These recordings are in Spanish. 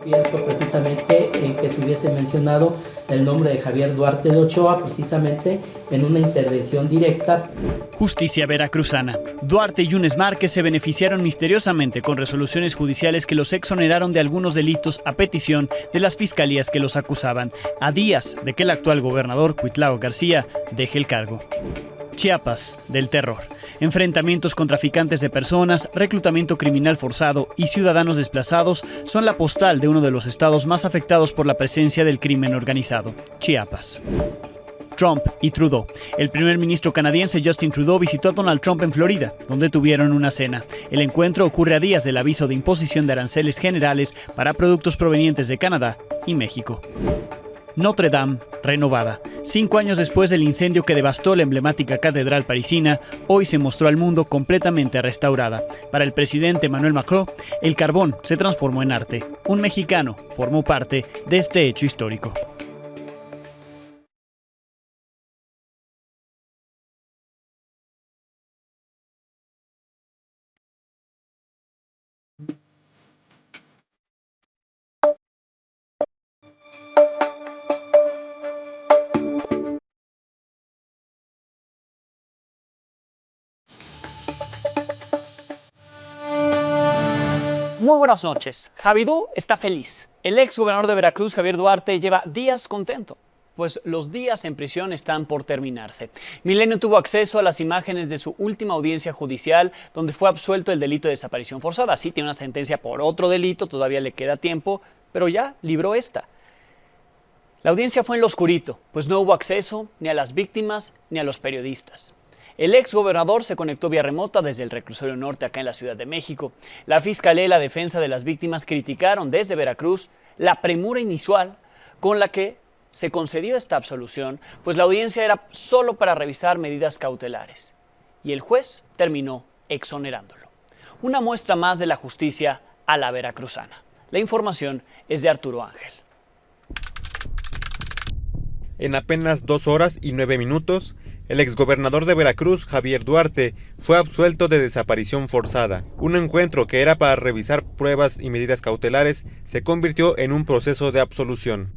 Pienso precisamente en que se hubiese mencionado el nombre de Javier Duarte de Ochoa, precisamente en una intervención directa. Justicia veracruzana. Duarte y Yunes Márquez se beneficiaron misteriosamente con resoluciones judiciales que los exoneraron de algunos delitos a petición de las fiscalías que los acusaban, a días de que el actual gobernador Cuitlao García deje el cargo. Chiapas, del terror. Enfrentamientos con traficantes de personas, reclutamiento criminal forzado y ciudadanos desplazados son la postal de uno de los estados más afectados por la presencia del crimen organizado, Chiapas. Trump y Trudeau. El primer ministro canadiense Justin Trudeau visitó a Donald Trump en Florida, donde tuvieron una cena. El encuentro ocurre a días del aviso de imposición de aranceles generales para productos provenientes de Canadá y México. Notre Dame, renovada. 5 años después del incendio que devastó la emblemática catedral parisina, hoy se mostró al mundo completamente restaurada. Para el presidente Emmanuel Macron, el carbón se transformó en arte. Un mexicano formó parte de este hecho histórico. Muy buenas noches. Javidú está feliz. El ex gobernador de Veracruz, Javier Duarte, lleva días contento, pues los días en prisión están por terminarse. Milenio tuvo acceso a las imágenes de su última audiencia judicial, donde fue absuelto del delito de desaparición forzada. Sí, tiene una sentencia por otro delito, todavía le queda tiempo, pero ya libró esta. La audiencia fue en lo oscurito, pues no hubo acceso ni a las víctimas ni a los periodistas. El ex gobernador se conectó vía remota desde el Reclusorio Norte acá en la Ciudad de México. La Fiscalía y la defensa de las víctimas criticaron desde Veracruz la premura inusual con la que se concedió esta absolución, pues la audiencia era solo para revisar medidas cautelares. Y el juez terminó exonerándolo. Una muestra más de la justicia a la veracruzana. La información es de Arturo Ángel. En apenas 2 horas y 9 minutos, el exgobernador de Veracruz, Javier Duarte, fue absuelto de desaparición forzada. Un encuentro que era para revisar pruebas y medidas cautelares se convirtió en un proceso de absolución.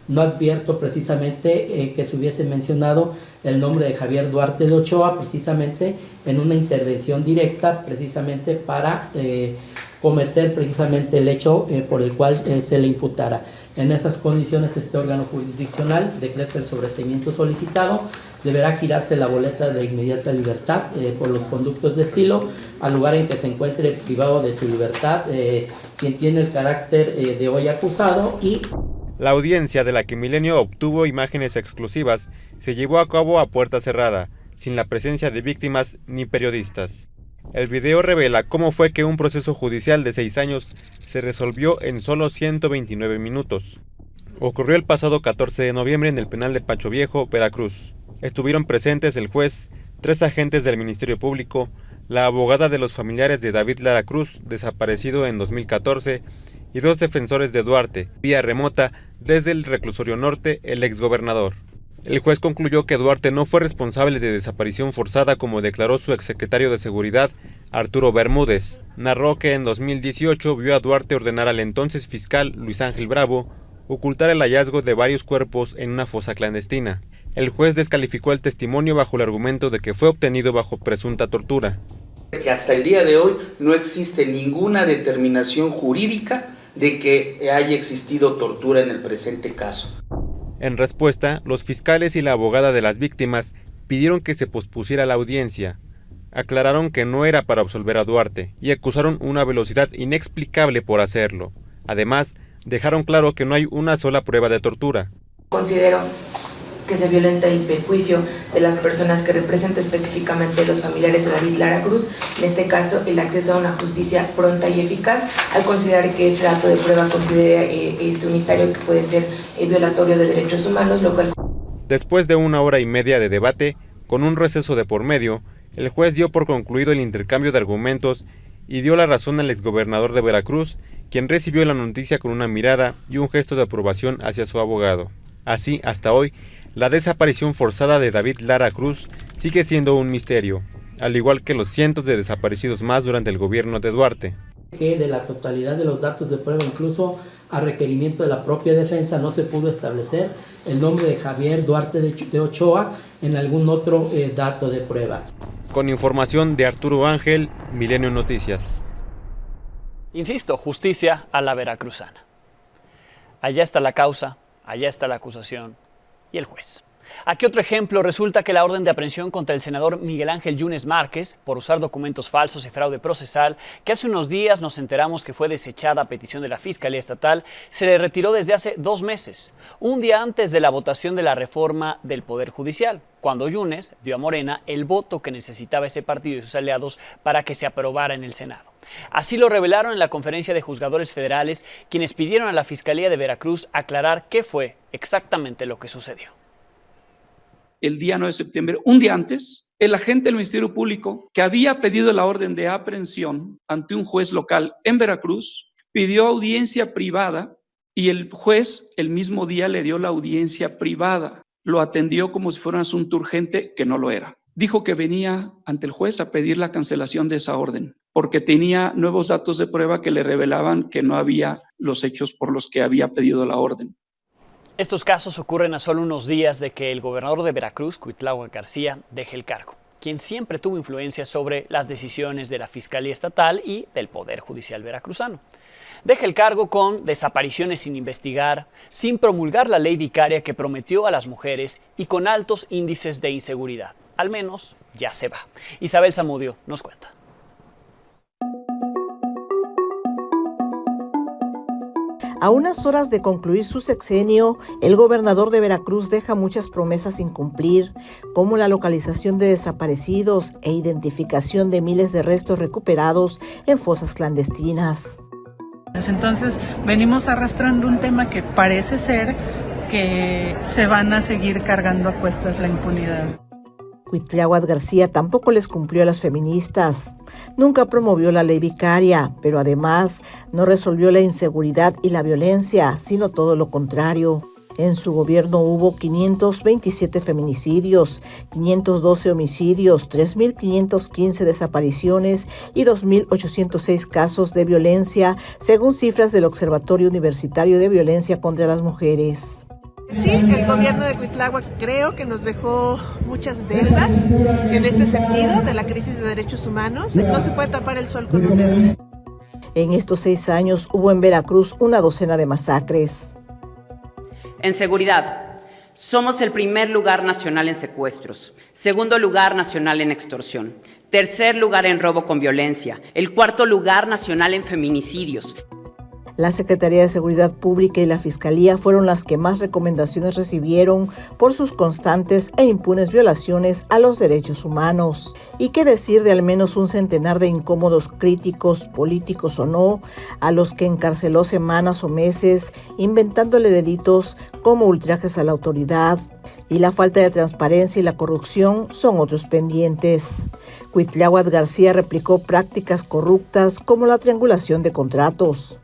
No advierto precisamente que se hubiese mencionado el nombre de Javier Duarte de Ochoa, precisamente en una intervención directa, precisamente para cometer precisamente el hecho por el cual se le imputara. En esas condiciones, este órgano jurisdiccional decreta el sobreseimiento solicitado. Deberá girarse la boleta de inmediata libertad por los conductos de estilo al lugar en que se encuentre privado de su libertad quien tiene el carácter de hoy acusado. Y la audiencia, de la que Milenio obtuvo imágenes exclusivas, se llevó a cabo a puerta cerrada, sin la presencia de víctimas ni periodistas. El video revela cómo fue que un proceso judicial de 6 años se resolvió en solo 129 minutos. Ocurrió el pasado 14 de noviembre en el penal de Pacho Viejo, Veracruz. Estuvieron presentes el juez, 3 agentes del Ministerio Público, la abogada de los familiares de David Lara Cruz, desaparecido en 2014, y 2 defensores de Duarte, vía remota desde el Reclusorio Norte, el exgobernador. El juez concluyó que Duarte no fue responsable de desaparición forzada, como declaró su exsecretario de Seguridad, Arturo Bermúdez. Narró que en 2018 vio a Duarte ordenar al entonces fiscal Luis Ángel Bravo ocultar el hallazgo de varios cuerpos en una fosa clandestina. El juez descalificó el testimonio bajo el argumento de que fue obtenido bajo presunta tortura. Que hasta el día de hoy no existe ninguna determinación jurídica de que haya existido tortura en el presente caso. En respuesta, los fiscales y la abogada de las víctimas pidieron que se pospusiera la audiencia. Aclararon que no era para absolver a Duarte y acusaron una velocidad inexplicable por hacerlo. Además, dejaron claro que no hay una sola prueba de tortura. Considero que se violenta el perjuicio de las personas que represento, específicamente los familiares de David Lara Cruz, en este caso el acceso a una justicia pronta y eficaz, al considerar que este acto de prueba considera unitario que puede ser violatorio de derechos humanos, lo cual... Después de 1 hora y media de debate, con un receso de por medio, el juez dio por concluido el intercambio de argumentos y dio la razón al exgobernador de Veracruz, quien recibió la noticia con una mirada y un gesto de aprobación hacia su abogado. Así, hasta hoy, la desaparición forzada de David Lara Cruz sigue siendo un misterio, al igual que los cientos de desaparecidos más durante el gobierno de Duarte. Que de la totalidad de los datos de prueba, incluso a requerimiento de la propia defensa, no se pudo establecer el nombre de Javier Duarte de Ochoa en algún otro dato de prueba. Con información de Arturo Ángel, Milenio Noticias. Insisto, justicia a la veracruzana. Allá está la causa, allá está la acusación y el juez. Aquí otro ejemplo, resulta que la orden de aprehensión contra el senador Miguel Ángel Yunes Márquez por usar documentos falsos y fraude procesal, que hace unos días nos enteramos que fue desechada a petición de la Fiscalía Estatal, se le retiró desde hace 2 meses, un día antes de la votación de la reforma del Poder Judicial, cuando Yunes dio a Morena el voto que necesitaba ese partido y sus aliados para que se aprobara en el Senado. Así lo revelaron en la conferencia de juzgadores federales, quienes pidieron a la Fiscalía de Veracruz aclarar qué fue exactamente lo que sucedió. El día 9 de septiembre, un día antes, el agente del Ministerio Público, que había pedido la orden de aprehensión ante un juez local en Veracruz, pidió audiencia privada y el juez el mismo día le dio la audiencia privada. Lo atendió como si fuera un asunto urgente, que no lo era. Dijo que venía ante el juez a pedir la cancelación de esa orden, porque tenía nuevos datos de prueba que le revelaban que no había los hechos por los que había pedido la orden. Estos casos ocurren a solo unos días de que el gobernador de Veracruz, Cuitláhuac García, deje el cargo, quien siempre tuvo influencia sobre las decisiones de la Fiscalía Estatal y del Poder Judicial veracruzano. Deja el cargo con desapariciones sin investigar, sin promulgar la ley vicaria que prometió a las mujeres y con altos índices de inseguridad. Al menos ya se va. Isabel Zamudio nos cuenta. A unas horas de concluir su sexenio, el gobernador de Veracruz deja muchas promesas sin cumplir, como la localización de desaparecidos e identificación de miles de restos recuperados en fosas clandestinas. Entonces, venimos arrastrando un tema que parece ser que se van a seguir cargando a cuestas la impunidad. Cuitláhuac García tampoco les cumplió a las feministas. Nunca promovió la ley vicaria, pero además no resolvió la inseguridad y la violencia, sino todo lo contrario. En su gobierno hubo 527 feminicidios, 512 homicidios, 3.515 desapariciones y 2.806 casos de violencia, según cifras del Observatorio Universitario de Violencia contra las Mujeres. Sí, el gobierno de Cuitláhuac creo que nos dejó muchas deudas en este sentido de la crisis de derechos humanos. No se puede tapar el sol con un dedo. En estos 6 años hubo en Veracruz una docena de masacres. En seguridad, somos el primer lugar nacional en secuestros, segundo lugar nacional en extorsión, tercer lugar en robo con violencia, el cuarto lugar nacional en feminicidios. La Secretaría de Seguridad Pública y la Fiscalía fueron las que más recomendaciones recibieron por sus constantes e impunes violaciones a los derechos humanos. Y qué decir de al menos un centenar de incómodos críticos, políticos o no, a los que encarceló semanas o meses, inventándole delitos como ultrajes a la autoridad. Y la falta de transparencia y la corrupción son otros pendientes. Cuitláhuac García replicó prácticas corruptas como la triangulación de contratos.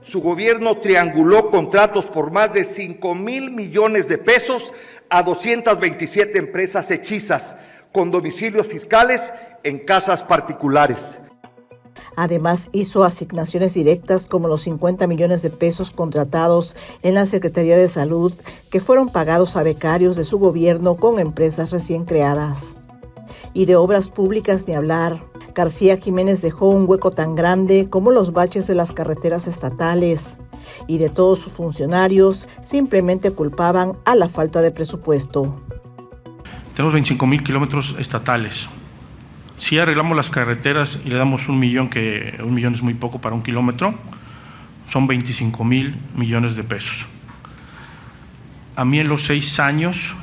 Su gobierno trianguló contratos por más de 5,000 millones de pesos a 227 empresas hechizas con domicilios fiscales en casas particulares. Además, hizo asignaciones directas como los 50 millones de pesos contratados en la Secretaría de Salud que fueron pagados a becarios de su gobierno con empresas recién creadas. Y de obras públicas ni hablar. García Jiménez dejó un hueco tan grande como los baches de las carreteras estatales y de todos sus funcionarios simplemente culpaban a la falta de presupuesto. Tenemos 25,000 kilómetros estatales. Si arreglamos las carreteras y le damos 1 millón, que 1 millón es muy poco para 1 kilómetro, son 25,000 millones de pesos. A mí en los 6 años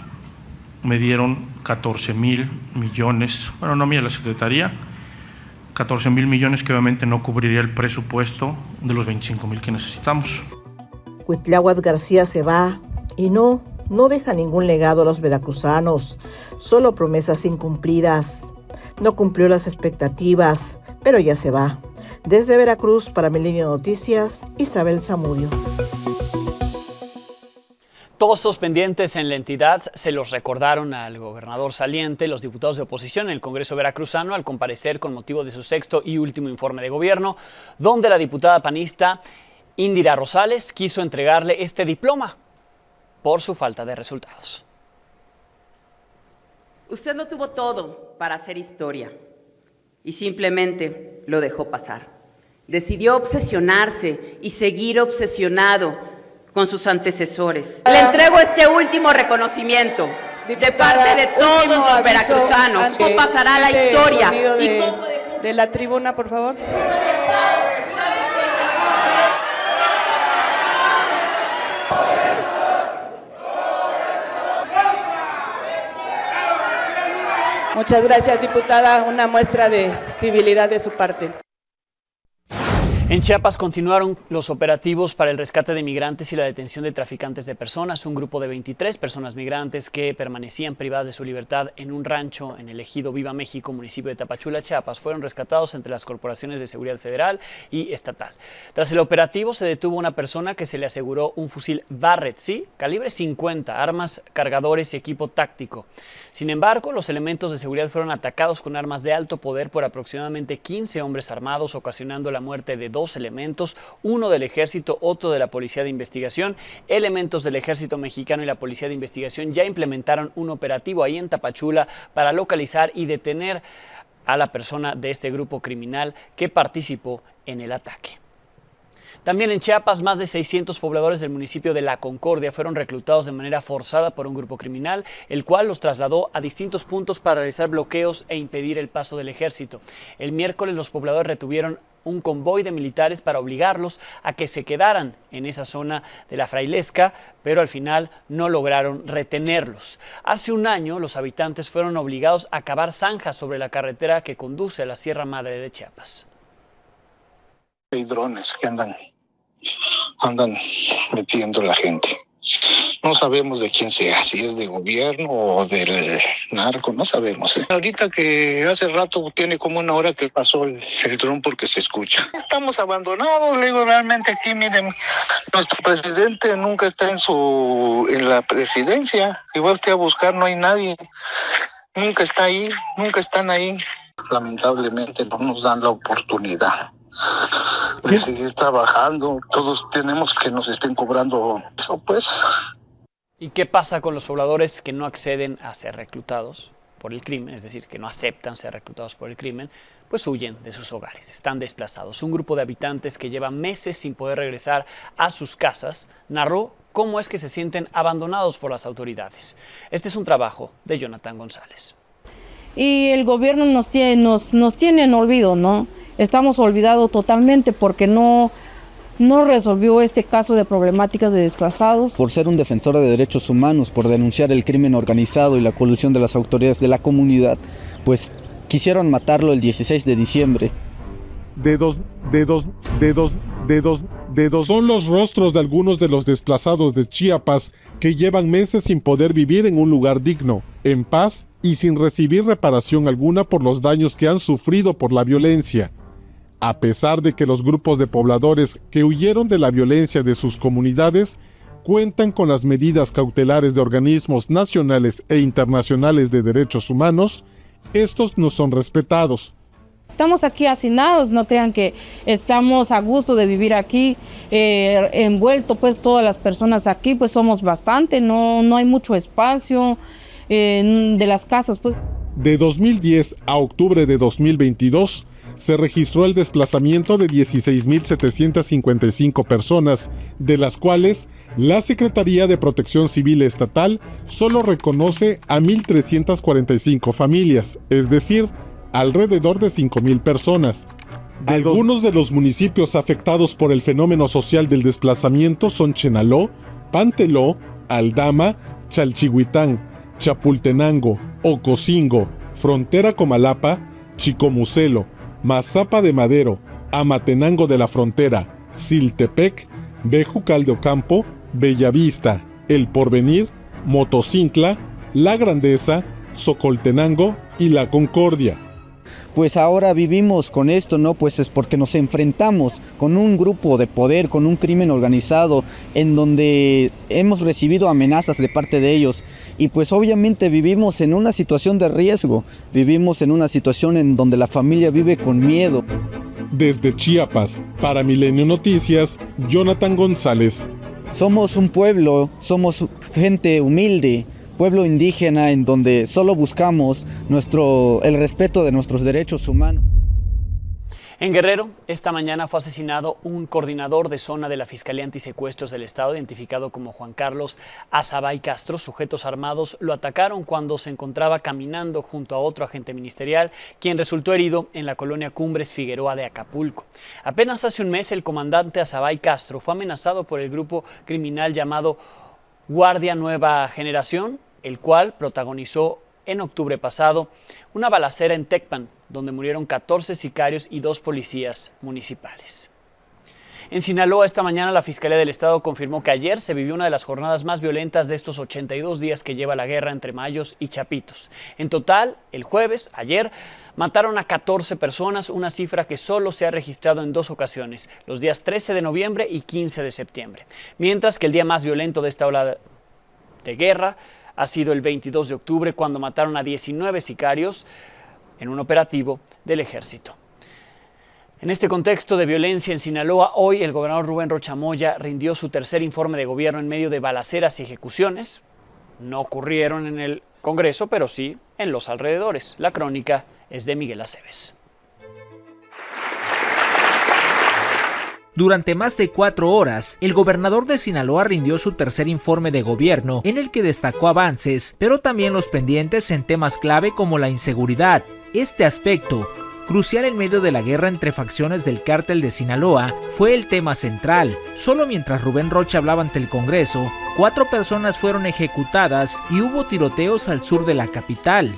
me dieron 14,000 millones, bueno, no a mí, a la Secretaría, 14,000 millones que obviamente no cubriría el presupuesto de los 25,000 que necesitamos. Cuitláhuac García se va y no deja ningún legado a los veracruzanos, solo promesas incumplidas. No cumplió las expectativas, pero ya se va. Desde Veracruz, para Milenio Noticias, Isabel Zamudio. Todos estos pendientes en la entidad se los recordaron al gobernador saliente los diputados de oposición en el Congreso veracruzano al comparecer con motivo de su sexto y último informe de gobierno, donde la diputada panista Indira Rosales quiso entregarle este diploma por su falta de resultados. Usted lo tuvo todo para hacer historia y simplemente lo dejó pasar. Decidió obsesionarse y seguir obsesionado con sus antecesores. Le entrego este último reconocimiento de parte de todos los veracruzanos. ¿Cómo pasará la historia? De la tribuna, por favor. Muchas gracias, diputada. Una muestra de civilidad de su parte. En Chiapas continuaron los operativos para el rescate de migrantes y la detención de traficantes de personas. Un grupo de 23 personas migrantes que permanecían privadas de su libertad en un rancho en el ejido Viva México, municipio de Tapachula, Chiapas, fueron rescatados entre las corporaciones de seguridad federal y estatal. Tras el operativo se detuvo una persona que se le aseguró un fusil Barrett, ¿sí? Calibre 50, armas, cargadores y equipo táctico. Sin embargo, los elementos de seguridad fueron atacados con armas de alto poder por aproximadamente 15 hombres armados, ocasionando la muerte de 2 elementos, uno del ejército, otro de la policía de investigación. Elementos del ejército mexicano y la policía de investigación ya implementaron un operativo ahí en Tapachula para localizar y detener a la persona de este grupo criminal que participó en el ataque. También en Chiapas, más de 600 pobladores del municipio de La Concordia fueron reclutados de manera forzada por un grupo criminal, el cual los trasladó a distintos puntos para realizar bloqueos e impedir el paso del ejército. El miércoles los pobladores retuvieron un convoy de militares para obligarlos a que se quedaran en esa zona de la Frailesca, pero al final no lograron retenerlos. Hace un año los habitantes fueron obligados a cavar zanjas sobre la carretera que conduce a la Sierra Madre de Chiapas. Hay drones que andan metiendo a la gente. No sabemos de quién sea, si es de gobierno o del narco, no sabemos. Ahorita que hace rato tiene como una hora que pasó el dron porque se escucha. Estamos abandonados, le digo, realmente aquí, miren, nuestro presidente nunca está en la presidencia. Si va usted a buscar, no hay nadie. Nunca está ahí, nunca están ahí. Lamentablemente no nos dan la oportunidad de seguir trabajando. Todos tenemos que nos estén cobrando eso, pues. ¿Y qué pasa con los pobladores que no acceden a ser reclutados por el crimen? Es decir, que no aceptan ser reclutados por el crimen, pues huyen de sus hogares, están desplazados. Un grupo de habitantes que lleva meses sin poder regresar a sus casas narró cómo es que se sienten abandonados por las autoridades. Este es un trabajo de Jonathan González. Y el gobierno nos tiene en olvido, ¿no? Estamos olvidados totalmente porque no resolvió este caso de problemáticas de desplazados. Por ser un defensor de derechos humanos, por denunciar el crimen organizado y la colusión de las autoridades de la comunidad, pues quisieron matarlo el 16 de diciembre. Son los rostros de algunos de los desplazados de Chiapas que llevan meses sin poder vivir en un lugar digno, en paz y sin recibir reparación alguna por los daños que han sufrido por la violencia. A pesar de que los grupos de pobladores que huyeron de la violencia de sus comunidades cuentan con las medidas cautelares de organismos nacionales e internacionales de derechos humanos, estos no son respetados. Estamos aquí hacinados, no crean que estamos a gusto de vivir aquí, envuelto pues todas las personas aquí, pues somos bastante, no hay mucho espacio de las casas, pues. De 2010 a octubre de 2022 se registró el desplazamiento de 16.755 personas, de las cuales la Secretaría de Protección Civil Estatal solo reconoce a 1.345 familias, es decir, alrededor de 5,000 personas. Algunos de los municipios afectados por el fenómeno social del desplazamiento son Chenaló, Panteló, Aldama, Chalchihuitán, Chapultenango, Ocosingo, Frontera Comalapa, Chicomucelo, Mazapa de Madero, Amatenango de la Frontera, Siltepec, Bejucal de Ocampo, Bellavista, El Porvenir, Motocintla, La Grandeza, Socoltenango y La Concordia. pues ahora vivimos con esto, ¿no? Pues es porque nos enfrentamos con un grupo de poder, con un crimen organizado, en donde hemos recibido amenazas de parte de ellos. Y pues obviamente vivimos en una situación de riesgo, vivimos en una situación en donde la familia vive con miedo. Desde Chiapas, para Milenio Noticias, Jonathan González. Somos un pueblo, somos gente humilde, pueblo indígena en donde solo buscamos el respeto de nuestros derechos humanos. En Guerrero, esta mañana fue asesinado un coordinador de zona de la Fiscalía Antisecuestros del Estado, identificado como Juan Carlos Azabay Castro. Sujetos armados lo atacaron cuando se encontraba caminando junto a otro agente ministerial, quien resultó herido en la colonia Cumbres Figueroa de Acapulco. Apenas hace un mes, el comandante Azabay Castro fue amenazado por el grupo criminal llamado Guardia Nueva Generación, el cual protagonizó en octubre pasado una balacera en Tecpan, donde murieron 14 sicarios y 2 policías municipales. En Sinaloa, esta mañana, la Fiscalía del Estado confirmó que ayer se vivió una de las jornadas más violentas de estos 82 días que lleva la guerra entre Mayos y Chapitos. En total, el jueves, ayer, mataron a 14 personas, una cifra que solo se ha registrado en 2 ocasiones, los días 13 de noviembre y 15 de septiembre. Mientras que el día más violento de esta ola de guerra ha sido el 22 de octubre, cuando mataron a 19 sicarios en un operativo del ejército. En este contexto de violencia en Sinaloa, hoy el gobernador Rubén Rocha Moya rindió su tercer informe de gobierno en medio de balaceras y ejecuciones. No ocurrieron en el Congreso, pero sí en los alrededores. La crónica es de Miguel Aceves. Durante más de 4 horas, el gobernador de Sinaloa rindió su tercer informe de gobierno, en el que destacó avances, pero también los pendientes en temas clave como la inseguridad. Este aspecto, crucial en medio de la guerra entre facciones del cártel de Sinaloa, fue el tema central. Solo mientras Rubén Rocha hablaba ante el Congreso, 4 personas fueron ejecutadas y hubo tiroteos al sur de la capital.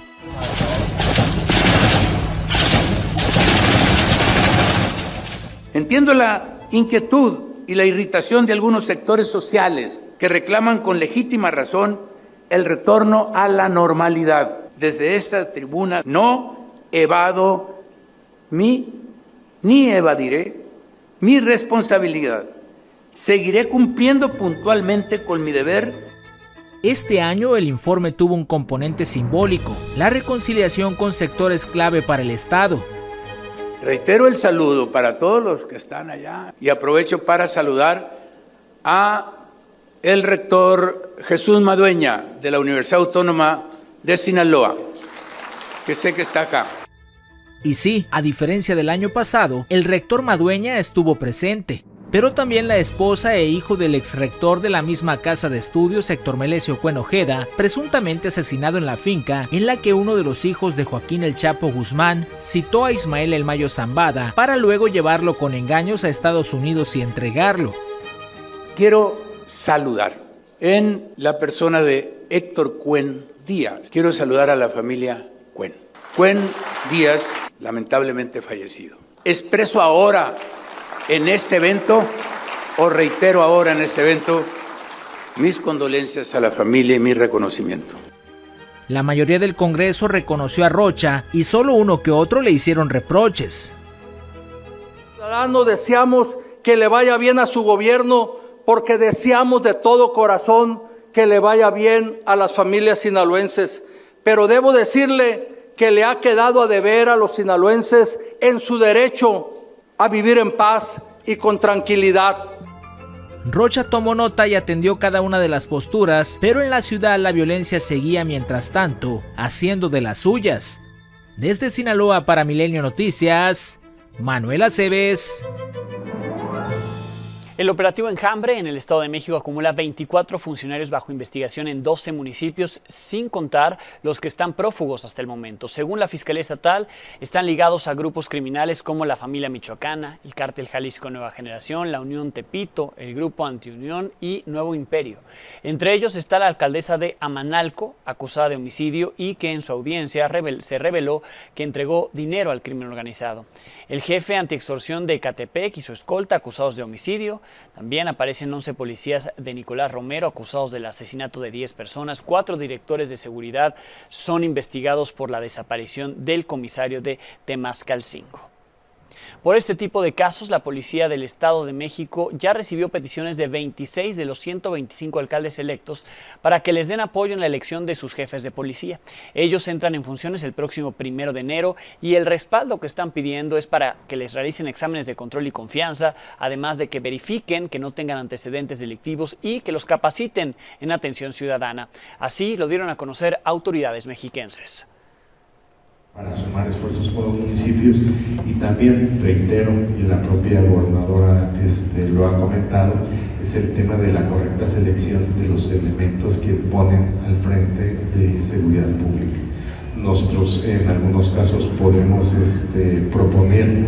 Entiendo la inquietud y la irritación de algunos sectores sociales que reclaman con legítima razón el retorno a la normalidad. Desde esta tribuna no evado ni evadiré mi responsabilidad. Seguiré cumpliendo puntualmente con mi deber. Este año el informe tuvo un componente simbólico, la reconciliación con sectores clave para el Estado. Reitero el saludo para todos los que están allá y aprovecho para saludar a el rector Jesús Madueña de la Universidad Autónoma de Sinaloa, que sé que está acá. Y sí, a diferencia del año pasado, el rector Madueña estuvo presente, pero también la esposa e hijo del exrector de la misma casa de estudios, Héctor Melesio Cuen Ojeda, presuntamente asesinado en la finca en la que uno de los hijos de Joaquín El Chapo Guzmán citó a Ismael El Mayo Zambada para luego llevarlo con engaños a Estados Unidos y entregarlo. Quiero saludar en la persona de Héctor Cuen Díaz. Quiero saludar a la familia Cuen. Cuen Díaz, lamentablemente fallecido. Expreso ahora en este evento, o reitero ahora en este evento, mis condolencias a la familia y mi reconocimiento. La mayoría del Congreso reconoció a Rocha y solo uno que otro le hicieron reproches. Ciudadanos, deseamos que le vaya bien a su gobierno porque deseamos de todo corazón que le vaya bien a las familias sinaloenses. Pero debo decirle que le ha quedado a deber a los sinaloenses en su derecho a vivir en paz y con tranquilidad. Rocha tomó nota y atendió cada una de las posturas, pero en la ciudad la violencia seguía mientras tanto, haciendo de las suyas. Desde Sinaloa para Milenio Noticias, Manuel Aceves. El operativo Enjambre en el Estado de México acumula 24 funcionarios bajo investigación en 12 municipios, sin contar los que están prófugos hasta el momento. Según la Fiscalía Estatal, están ligados a grupos criminales como la Familia Michoacana, el Cártel Jalisco Nueva Generación, la Unión Tepito, el Grupo Antiunión y Nuevo Imperio. Entre ellos está la alcaldesa de Amanalco, acusada de homicidio y que en su audiencia se reveló que entregó dinero al crimen organizado. El jefe antiextorsión de Ecatepec y su escolta, acusados de homicidio. También aparecen 11 policías de Nicolás Romero acusados del asesinato de 10 personas. 4 directores de seguridad son investigados por la desaparición del comisario de Temascalcingo. Por este tipo de casos, la Policía del Estado de México ya recibió peticiones de 26 de los 125 alcaldes electos para que les den apoyo en la elección de sus jefes de policía. Ellos entran en funciones el próximo 1 de enero y el respaldo que están pidiendo es para que les realicen exámenes de control y confianza, además de que verifiquen que no tengan antecedentes delictivos y que los capaciten en atención ciudadana. Así lo dieron a conocer autoridades mexiquenses. Para sumar esfuerzos por los municipios, y también reitero, y la propia gobernadora lo ha comentado, es el tema de la correcta selección de los elementos que ponen al frente de seguridad pública. Nosotros en algunos casos podremos proponer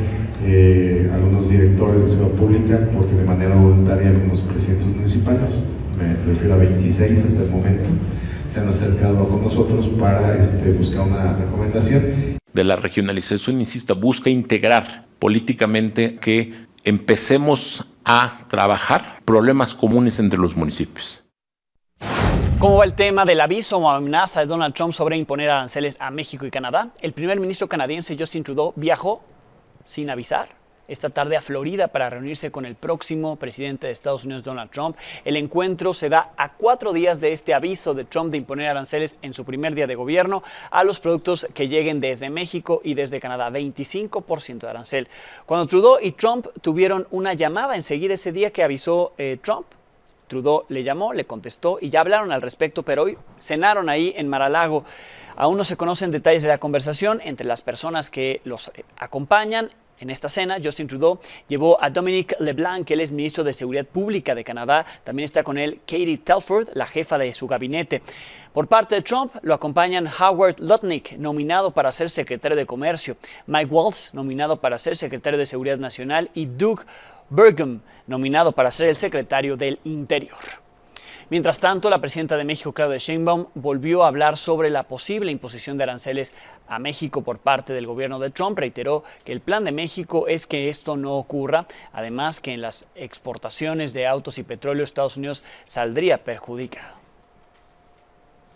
algunos directores de seguridad pública, porque de manera voluntaria algunos presidentes municipales, me refiero a 26 hasta el momento, se han acercado con nosotros para buscar una recomendación. De la regionalización, insisto, busca integrar políticamente que empecemos a trabajar problemas comunes entre los municipios. ¿Cómo va el tema del aviso o amenaza de Donald Trump sobre imponer aranceles a México y Canadá? El primer ministro canadiense Justin Trudeau viajó sin avisar esta tarde a Florida para reunirse con el próximo presidente de Estados Unidos, Donald Trump. El encuentro se da a 4 días de este aviso de Trump de imponer aranceles en su primer día de gobierno a los productos que lleguen desde México y desde Canadá, 25% de arancel. Cuando Trudeau y Trump tuvieron una llamada enseguida ese día que avisó Trump, Trudeau le llamó, le contestó y ya hablaron al respecto, pero hoy cenaron ahí en Mar-a-Lago. Aún no se conocen detalles de la conversación entre las personas que los acompañan. En esta cena, Justin Trudeau llevó a Dominic LeBlanc, que él es ministro de Seguridad Pública de Canadá. También está con él Katie Telford, la jefa de su gabinete. Por parte de Trump, lo acompañan Howard Lutnick, nominado para ser secretario de Comercio, Mike Waltz, nominado para ser secretario de Seguridad Nacional, y Doug Burgum, nominado para ser el secretario del Interior. Mientras tanto, la presidenta de México, Claudia Sheinbaum, volvió a hablar sobre la posible imposición de aranceles a México por parte del gobierno de Trump. Reiteró que el plan de México es que esto no ocurra, además que en las exportaciones de autos y petróleo Estados Unidos saldría perjudicado.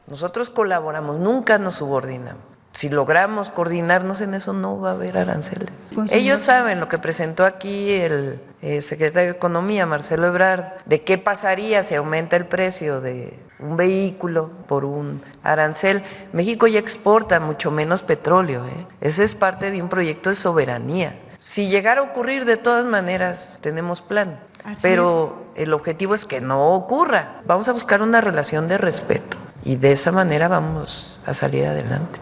Nosotros colaboramos, nunca nos subordinamos. Si logramos coordinarnos en eso, no va a haber aranceles. Ellos saben lo que presentó aquí el secretario de Economía, Marcelo Ebrard, de qué pasaría si aumenta el precio de un vehículo por un arancel. México ya exporta mucho menos petróleo, Ese es parte de un proyecto de soberanía. Si llegara a ocurrir, de todas maneras, tenemos plan. Pero el objetivo es que no ocurra. Vamos a buscar una relación de respeto y de esa manera vamos a salir adelante.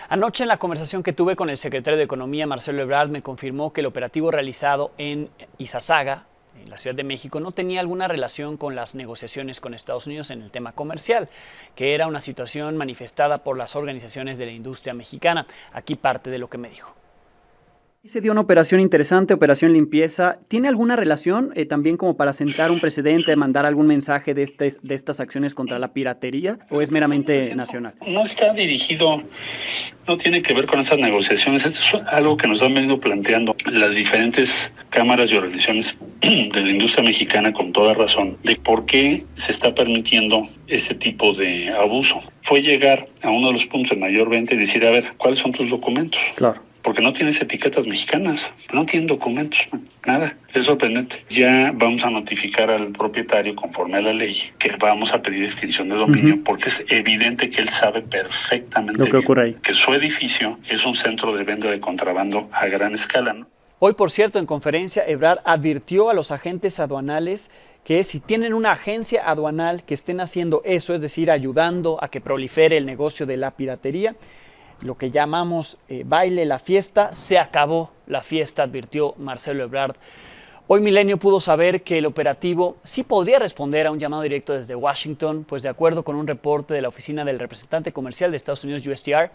Anoche, en la conversación que tuve con el secretario de Economía, Marcelo Ebrard, me confirmó que el operativo realizado en Izazaga, en la Ciudad de México, no tenía alguna relación con las negociaciones con Estados Unidos en el tema comercial, que era una situación manifestada por las organizaciones de la industria mexicana. Aquí parte de lo que me dijo. Se dio una operación interesante, operación limpieza. ¿Tiene alguna relación también como para sentar un precedente, mandar algún mensaje de estas acciones contra la piratería, o es meramente nacional? No está dirigido, no tiene que ver con esas negociaciones. Esto es algo que nos han venido planteando las diferentes cámaras y organizaciones de la industria mexicana con toda razón, de por qué se está permitiendo ese tipo de abuso. Fue llegar a uno de los puntos de mayor venta y decir, a ver, ¿cuáles son tus documentos? Claro. Porque no tienes etiquetas mexicanas, no tienen documentos, nada, es sorprendente. Ya vamos a notificar al propietario conforme a la ley que vamos a pedir extinción de dominio, porque es evidente que él sabe perfectamente lo que ocurre ahí, que su edificio es un centro de venta de contrabando a gran escala, ¿no? Hoy, por cierto, en conferencia, Ebrard advirtió a los agentes aduanales que si tienen una agencia aduanal que estén haciendo eso, es decir, ayudando a que prolifere el negocio de la piratería, lo que llamamos baile la fiesta, se acabó la fiesta, advirtió Marcelo Ebrard. Hoy Milenio pudo saber que el operativo sí podría responder a un llamado directo desde Washington, pues de acuerdo con un reporte de la oficina del representante comercial de Estados Unidos, USTR,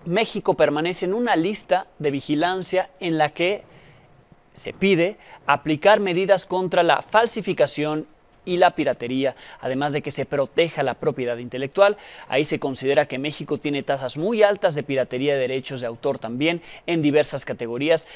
México permanece en una lista de vigilancia en la que se pide aplicar medidas contra la falsificación y la piratería, además de que se proteja la propiedad intelectual. Ahí se considera que México tiene tasas muy altas de piratería de derechos de autor también en diversas categorías.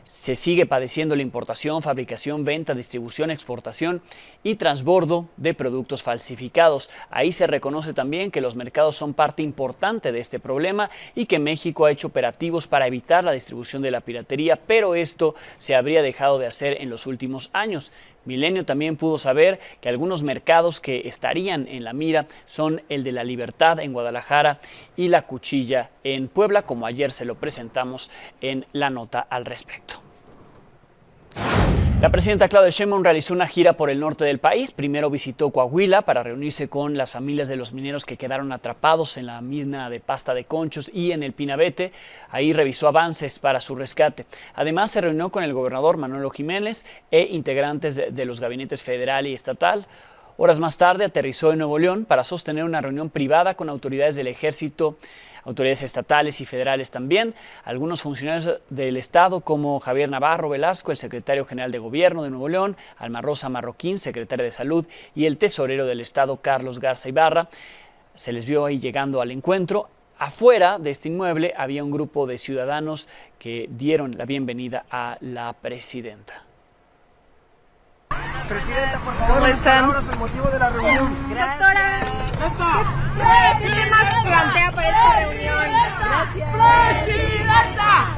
Se sigue padeciendo la importación, fabricación, venta, distribución, exportación y transbordo de productos falsificados. Ahí se reconoce también que los mercados son parte importante de este problema y que México ha hecho operativos para evitar la distribución de la piratería, pero esto se habría dejado de hacer en los últimos años. Milenio también pudo saber que algunos mercados que estarían en la mira son el de La Libertad en Guadalajara y La Cuchilla en Puebla, como ayer se lo presentamos en la nota al respecto. La presidenta Claudia Sheinbaum realizó una gira por el norte del país. Primero visitó Coahuila para reunirse con las familias de los mineros que quedaron atrapados en la mina de Pasta de Conchos y en el Pinabete. Ahí revisó avances para su rescate. Además, se reunió con el gobernador Manuel Jiménez e integrantes de los gabinetes federal y estatal. Horas más tarde aterrizó en Nuevo León para sostener una reunión privada con autoridades del Ejército, autoridades estatales y federales también, algunos funcionarios del Estado como Javier Navarro Velasco, el secretario general de Gobierno de Nuevo León, Alma Rosa Marroquín, secretaria de Salud, y el tesorero del Estado, Carlos Garza Ibarra. Se les vio ahí llegando al encuentro. Afuera de este inmueble había un grupo de ciudadanos que dieron la bienvenida a la presidenta. Presidenta, por favor, ¿cómo están? El motivo de la reunión. Doctora, ¿qué temas plantea para esta reunión? Gracias. ¡Presidenta!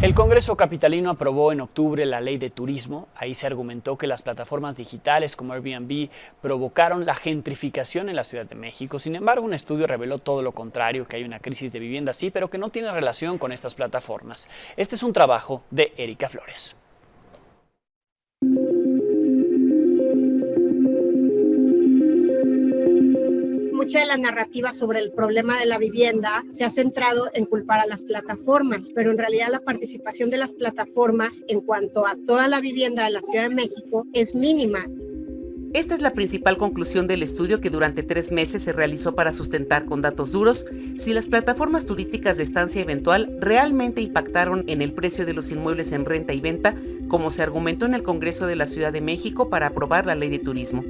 El Congreso capitalino aprobó en octubre la Ley de Turismo. Ahí se argumentó que las plataformas digitales como Airbnb provocaron la gentrificación en la Ciudad de México. Sin embargo, un estudio reveló todo lo contrario, que hay una crisis de vivienda sí, pero que no tiene relación con estas plataformas. Este es un trabajo de Erika Flores. Mucha de la narrativa sobre el problema de la vivienda se ha centrado en culpar a las plataformas, pero en realidad la participación de las plataformas en cuanto a toda la vivienda de la Ciudad de México es mínima. Esta es la principal conclusión del estudio que durante 3 meses se realizó para sustentar con datos duros si las plataformas turísticas de estancia eventual realmente impactaron en el precio de los inmuebles en renta y venta, como se argumentó en el Congreso de la Ciudad de México para aprobar la Ley de Turismo.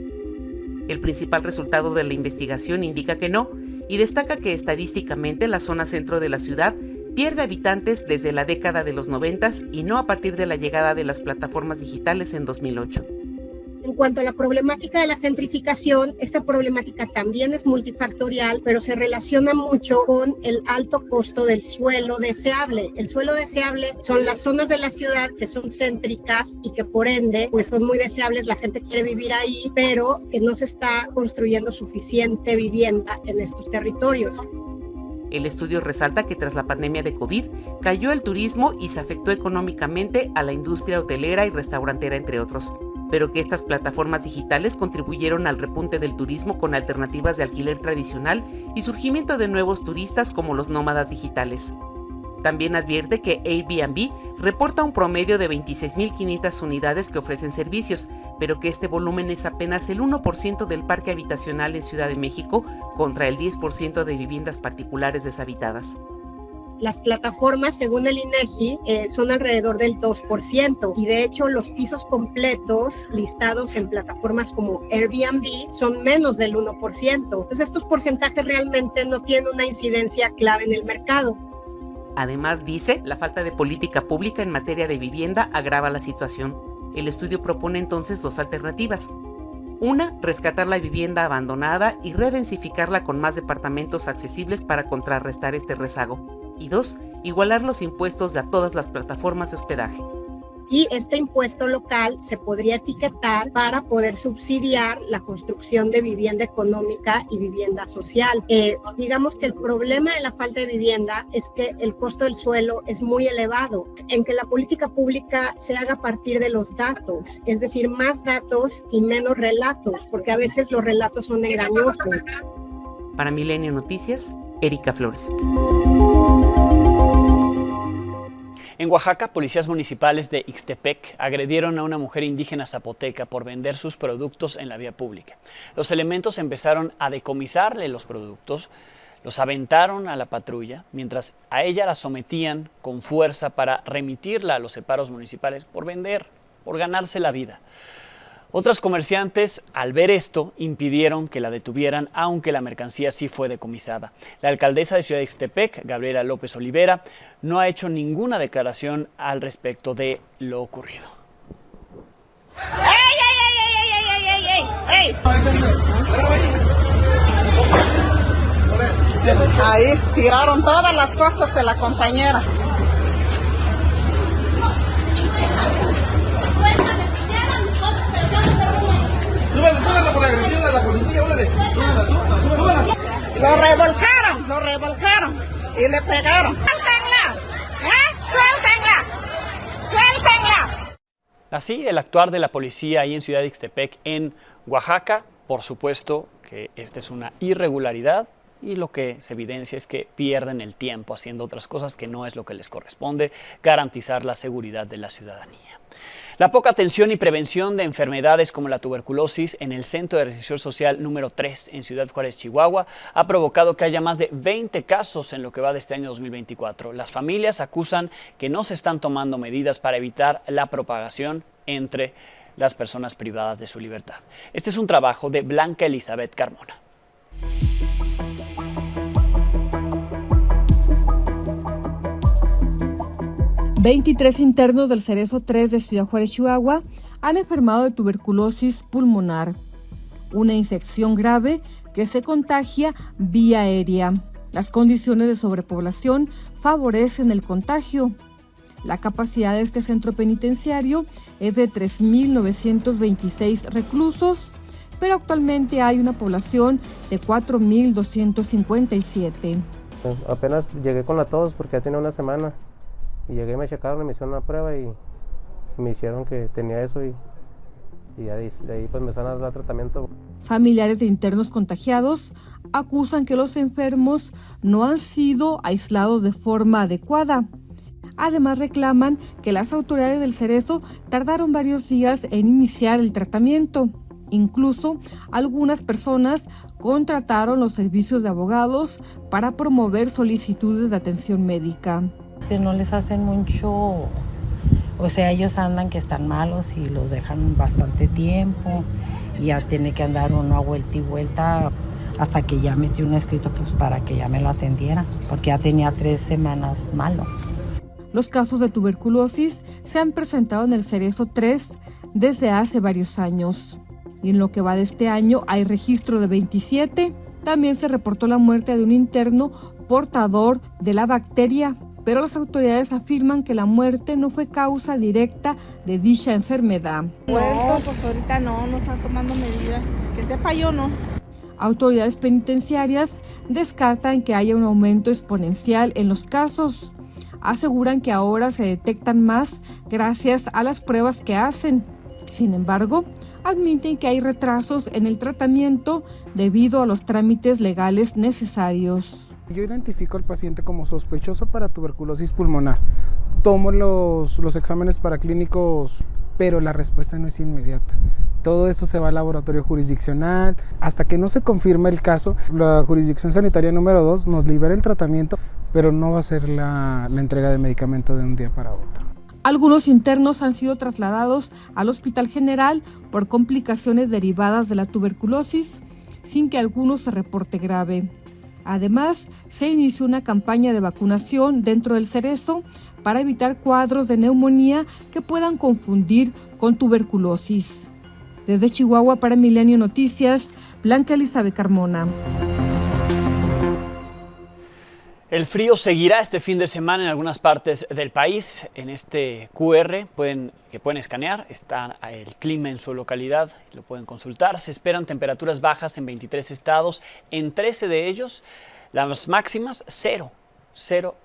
El principal resultado de la investigación indica que no, y destaca que estadísticamente la zona centro de la ciudad pierde habitantes desde la década de los 90 y no a partir de la llegada de las plataformas digitales en 2008. En cuanto a la problemática de la gentrificación, esta problemática también es multifactorial, pero se relaciona mucho con el alto costo del suelo deseable. El suelo deseable son las zonas de la ciudad que son céntricas y que por ende pues son muy deseables, la gente quiere vivir ahí, pero que no se está construyendo suficiente vivienda en estos territorios. El estudio resalta que tras la pandemia de COVID cayó el turismo y se afectó económicamente a la industria hotelera y restaurantera, entre otros, pero que estas plataformas digitales contribuyeron al repunte del turismo con alternativas de alquiler tradicional y surgimiento de nuevos turistas como los nómadas digitales. También advierte que Airbnb reporta un promedio de 26.500 unidades que ofrecen servicios, pero que este volumen es apenas el 1% del parque habitacional en Ciudad de México contra el 10% de viviendas particulares deshabitadas. Las plataformas, según el INEGI, son alrededor del 2% y de hecho los pisos completos listados en plataformas como Airbnb son menos del 1%. Entonces estos porcentajes realmente no tienen una incidencia clave en el mercado. Además, dice, la falta de política pública en materia de vivienda agrava la situación. El estudio propone entonces 2 alternativas. Una, rescatar la vivienda abandonada y redensificarla con más departamentos accesibles para contrarrestar este rezago. Y 2, igualar los impuestos de a todas las plataformas de hospedaje. Y este impuesto local se podría etiquetar para poder subsidiar la construcción de vivienda económica y vivienda social. Digamos que el problema de la falta de vivienda es que el costo del suelo es muy elevado, en que la política pública se haga a partir de los datos, es decir, más datos y menos relatos, porque a veces los relatos son engañosos. Para Milenio Noticias, Erika Flores. En Oaxaca, policías municipales de Ixtepec agredieron a una mujer indígena zapoteca por vender sus productos en la vía pública. Los elementos empezaron a decomisarle los productos, los aventaron a la patrulla, mientras a ella la sometían con fuerza para remitirla a los separos municipales por vender, por ganarse la vida. Otras comerciantes, al ver esto, impidieron que la detuvieran, aunque la mercancía sí fue decomisada. La alcaldesa de Ciudad Ixtepec, Gabriela López Olivera, no ha hecho ninguna declaración al respecto de lo ocurrido. Ahí tiraron todas las cosas de la compañera. Súbala por la agresión de la policía, órale. Súbala. Lo revolcaron y le pegaron. ¡Suéltenla! ¡Suéltenla! Así, el actuar de la policía ahí en Ciudad Ixtepec, en Oaxaca, por supuesto que esta es una irregularidad y lo que se evidencia es que pierden el tiempo haciendo otras cosas que no es lo que les corresponde, garantizar la seguridad de la ciudadanía. La poca atención y prevención de enfermedades como la tuberculosis en el Centro de Reinserción Social número 3 en Ciudad Juárez, Chihuahua, ha provocado que haya más de 20 casos en lo que va de este año 2024. Las familias acusan que no se están tomando medidas para evitar la propagación entre las personas privadas de su libertad. Este es un trabajo de Blanca Elizabeth Carmona. $23 internos del Cerezo 3 de Ciudad Juárez, Chihuahua, han enfermado de tuberculosis pulmonar, una infección grave que se contagia vía aérea. Las condiciones de sobrepoblación favorecen el contagio. La capacidad de este centro penitenciario es de 3.926 reclusos, pero actualmente hay una población de 4.257. Apenas llegué con la tos porque ya tenía una semana. Y llegué, me checaron y me hicieron una prueba y me hicieron que tenía eso y de ahí pues me están dando tratamiento. Familiares de internos contagiados acusan que los enfermos no han sido aislados de forma adecuada. Además reclaman que las autoridades del Cerezo tardaron varios días en iniciar el tratamiento. Incluso algunas personas contrataron los servicios de abogados para promover solicitudes de atención médica. No les hacen mucho, o sea, ellos andan que están malos y los dejan bastante tiempo y ya tiene que andar uno a vuelta y vuelta hasta que ya metí un escrito pues para que ya me lo atendiera, porque ya tenía 3 semanas malo. Los casos de tuberculosis se han presentado en el Cerezo 3 desde hace varios años. Y en lo que va de este año hay registro de 27. También se reportó la muerte de un interno portador de la bacteria, pero las autoridades afirman que la muerte no fue causa directa de dicha enfermedad. No, pues ahorita no están tomando medidas, que sepa yo no. Autoridades penitenciarias descartan que haya un aumento exponencial en los casos. Aseguran que ahora se detectan más gracias a las pruebas que hacen. Sin embargo, admiten que hay retrasos en el tratamiento debido a los trámites legales necesarios. Yo identifico al paciente como sospechoso para tuberculosis pulmonar. Tomo los exámenes paraclínicos, pero la respuesta no es inmediata. Todo esto se va al laboratorio jurisdiccional. Hasta que no se confirme el caso, la jurisdicción sanitaria número 2 nos libera el tratamiento, pero no va a ser la entrega de medicamento de un día para otro. Algunos internos han sido trasladados al Hospital General por complicaciones derivadas de la tuberculosis, sin que alguno se reporte grave. Además, se inició una campaña de vacunación dentro del Cerezo para evitar cuadros de neumonía que puedan confundir con tuberculosis. Desde Chihuahua para Milenio Noticias, Blanca Elizabeth Carmona. El frío seguirá este fin de semana en algunas partes del país. En este QR que pueden escanear está el clima en su localidad, lo pueden consultar. Se esperan temperaturas bajas en 23 estados, en 13 de ellos las máximas 0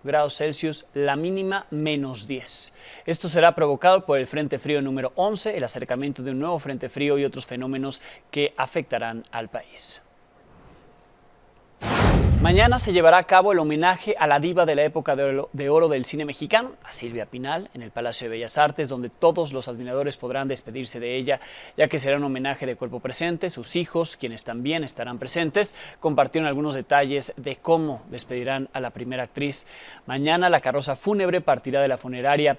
grados Celsius, la mínima -10. Esto será provocado por el Frente Frío número 11, el acercamiento de un nuevo Frente Frío y otros fenómenos que afectarán al país. Mañana se llevará a cabo el homenaje a la diva de la época de oro del cine mexicano, a Silvia Pinal, en el Palacio de Bellas Artes, donde todos los admiradores podrán despedirse de ella, ya que será un homenaje de cuerpo presente. Sus hijos, quienes también estarán presentes, compartieron algunos detalles de cómo despedirán a la primera actriz. Mañana la carroza fúnebre partirá de la funeraria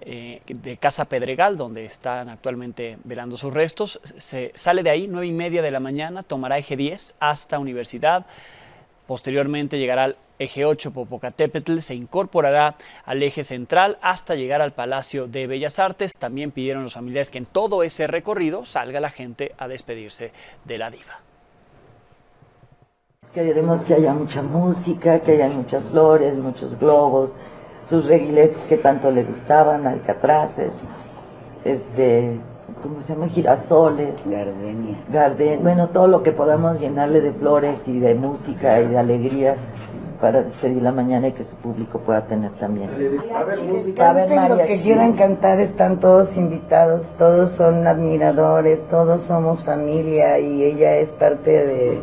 de Casa Pedregal, donde están actualmente velando sus restos. Se sale de ahí 9:30 de la mañana, tomará eje 10 hasta Universidad. Posteriormente llegará al eje 8 Popocatépetl, se incorporará al eje central hasta llegar al Palacio de Bellas Artes. También pidieron los familiares que en todo ese recorrido salga la gente a despedirse de la diva. Queremos que haya mucha música, que haya muchas flores, muchos globos, sus reguiletes que tanto le gustaban, alcatraces, ¿cómo se llama? Girasoles, gardenias, bueno, todo lo que podamos llenarle de flores y de música y de alegría para despedir la mañana y que su público pueda tener también. Los que quieran cantar están todos invitados, todos son admiradores, todos somos familia y ella es parte de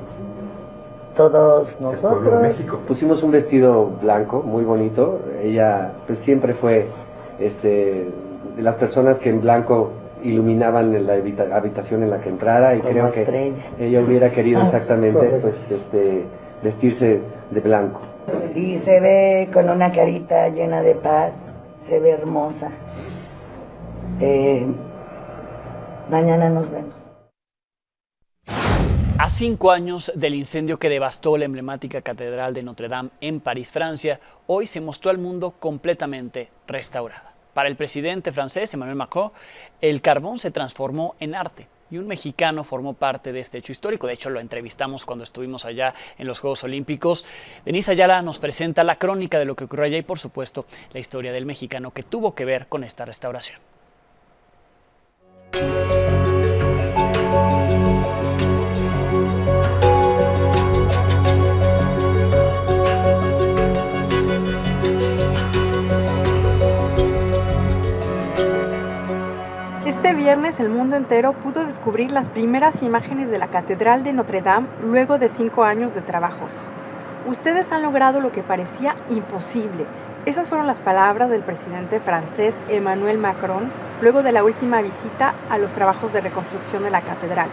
todos nosotros. Pusimos un vestido blanco muy bonito. Ella pues siempre fue de las personas que en blanco iluminaban la habitación en la que entrara, y como creo estrella. Que ella hubiera querido exactamente pues vestirse de blanco. Y se ve con una carita llena de paz, se ve hermosa. Mañana nos vemos. A 5 años del incendio que devastó la emblemática Catedral de Notre Dame en París, Francia, hoy se mostró al mundo completamente restaurada. Para el presidente francés, Emmanuel Macron, el carbón se transformó en arte y un mexicano formó parte de este hecho histórico. De hecho, lo entrevistamos cuando estuvimos allá en los Juegos Olímpicos. Denise Ayala nos presenta la crónica de lo que ocurrió allá y, por supuesto, la historia del mexicano que tuvo que ver con esta restauración. Este viernes el mundo entero pudo descubrir las primeras imágenes de la Catedral de Notre Dame luego de 5 años de trabajos. Ustedes han logrado lo que parecía imposible. Esas fueron las palabras del presidente francés Emmanuel Macron luego de la última visita a los trabajos de reconstrucción de la catedral.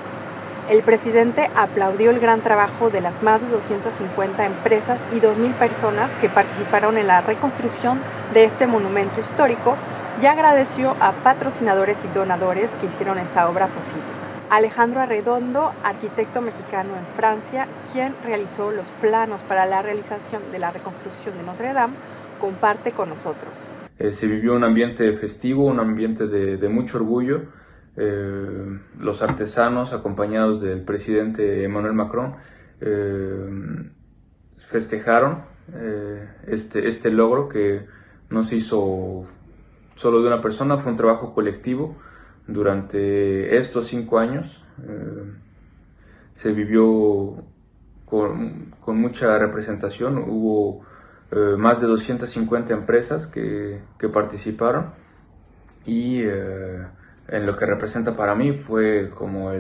El presidente aplaudió el gran trabajo de las más de 250 empresas y 2.000 personas que participaron en la reconstrucción de este monumento histórico y agradeció a patrocinadores y donadores que hicieron esta obra posible. Alejandro Arredondo, arquitecto mexicano en Francia, quien realizó los planos para la realización de la reconstrucción de Notre Dame, comparte con nosotros. Se vivió un ambiente festivo, un ambiente de mucho orgullo. Los artesanos, acompañados del presidente Emmanuel Macron, festejaron este logro que no se hizo solo de una persona, fue un trabajo colectivo. Durante estos 5 años se vivió con mucha representación. Hubo más de 250 empresas que participaron, y en lo que representa para mí fue como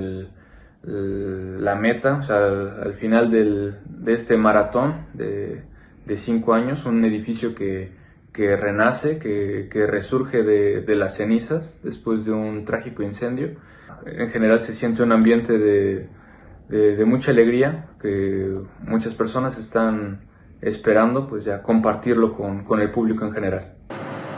la meta, o sea, al final de este maratón de 5 años, un edificio que renace, que resurge de las cenizas después de un trágico incendio. En general se siente un ambiente de mucha alegría, que muchas personas están esperando pues ya compartirlo con el público en general.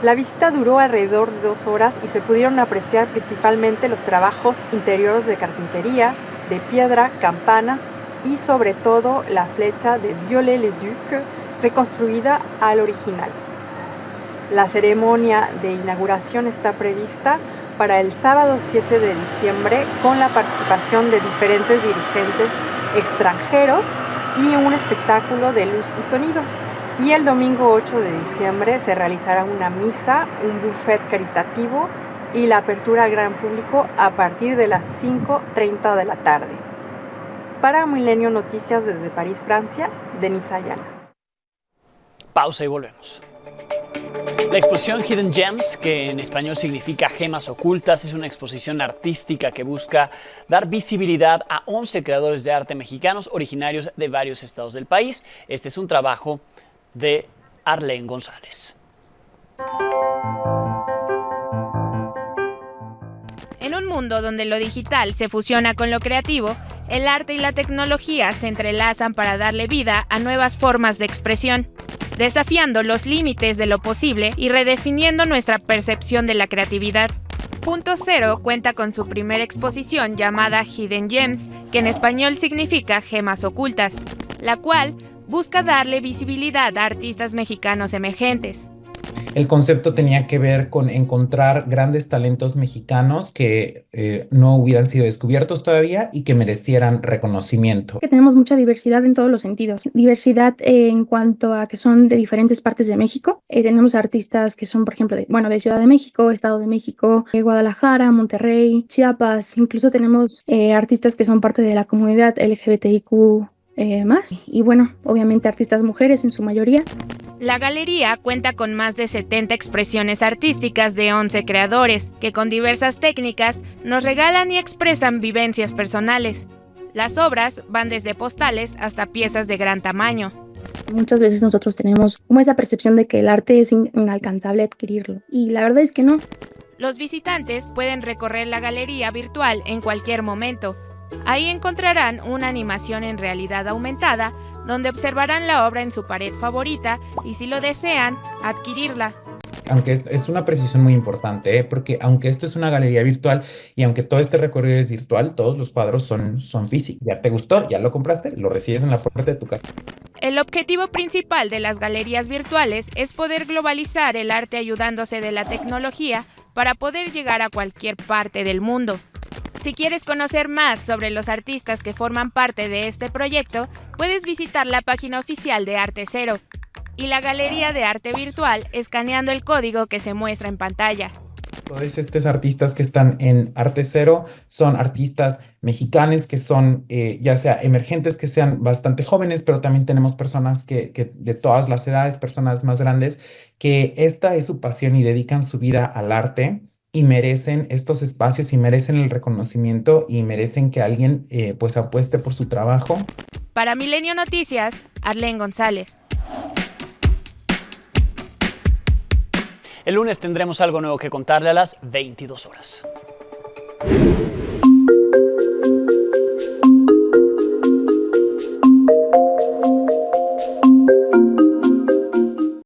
La visita duró alrededor de 2 horas y se pudieron apreciar principalmente los trabajos interiores de carpintería, de piedra, campanas y sobre todo la flecha de Viollet-le-Duc reconstruida al original. La ceremonia de inauguración está prevista para el sábado 7 de diciembre con la participación de diferentes dirigentes extranjeros y un espectáculo de luz y sonido. Y el domingo 8 de diciembre se realizará una misa, un buffet caritativo y la apertura al gran público a partir de las 5:30 de la tarde. Para Milenio Noticias desde París, Francia, Denise Ayala. Pausa y volvemos. La exposición Hidden Gems, que en español significa gemas ocultas, es una exposición artística que busca dar visibilidad a 11 creadores de arte mexicanos originarios de varios estados del país. Este es un trabajo de Arlene González. En un mundo donde lo digital se fusiona con lo creativo, el arte y la tecnología se entrelazan para darle vida a nuevas formas de expresión. desafiando los límites de lo posible y redefiniendo nuestra percepción de la creatividad. Punto Cero cuenta con su primera exposición llamada Hidden Gems, que en español significa gemas ocultas, la cual busca darle visibilidad a artistas mexicanos emergentes. El concepto tenía que ver con encontrar grandes talentos mexicanos que no hubieran sido descubiertos todavía y que merecieran reconocimiento. Que tenemos mucha diversidad en todos los sentidos. Diversidad en cuanto a que son de diferentes partes de México. Tenemos artistas que son, por ejemplo, de Ciudad de México, Estado de México, Guadalajara, Monterrey, Chiapas. Incluso tenemos artistas que son parte de la comunidad LGBTIQ+. Y bueno, obviamente artistas mujeres en su mayoría. La galería cuenta con más de 70 expresiones artísticas de 11 creadores, que con diversas técnicas nos regalan y expresan vivencias personales. Las obras van desde postales hasta piezas de gran tamaño. Muchas veces nosotros tenemos como esa percepción de que el arte es inalcanzable adquirirlo, y la verdad es que no. Los visitantes pueden recorrer la galería virtual en cualquier momento. Ahí encontrarán una animación en realidad aumentada, donde observarán la obra en su pared favorita y, si lo desean, adquirirla. Aunque es una precisión muy importante, porque aunque esto es una galería virtual y aunque todo este recorrido es virtual, todos los cuadros son físicos. ¿Ya te gustó? ¿Ya lo compraste? Lo recibes en la puerta de tu casa. El objetivo principal de las galerías virtuales es poder globalizar el arte ayudándose de la tecnología para poder llegar a cualquier parte del mundo. Si quieres conocer más sobre los artistas que forman parte de este proyecto, puedes visitar la página oficial de Arte Cero y la galería de arte virtual escaneando el código que se muestra en pantalla. Todos estos artistas que están en Arte Cero son artistas mexicanos que son ya sea emergentes, que sean bastante jóvenes, pero también tenemos personas que de todas las edades, personas más grandes, que esta es su pasión y dedican su vida al arte. Y merecen estos espacios y merecen el reconocimiento y merecen que alguien pues apueste por su trabajo. Para Milenio Noticias, Arlene González. El lunes tendremos algo nuevo que contarle a las 22 horas.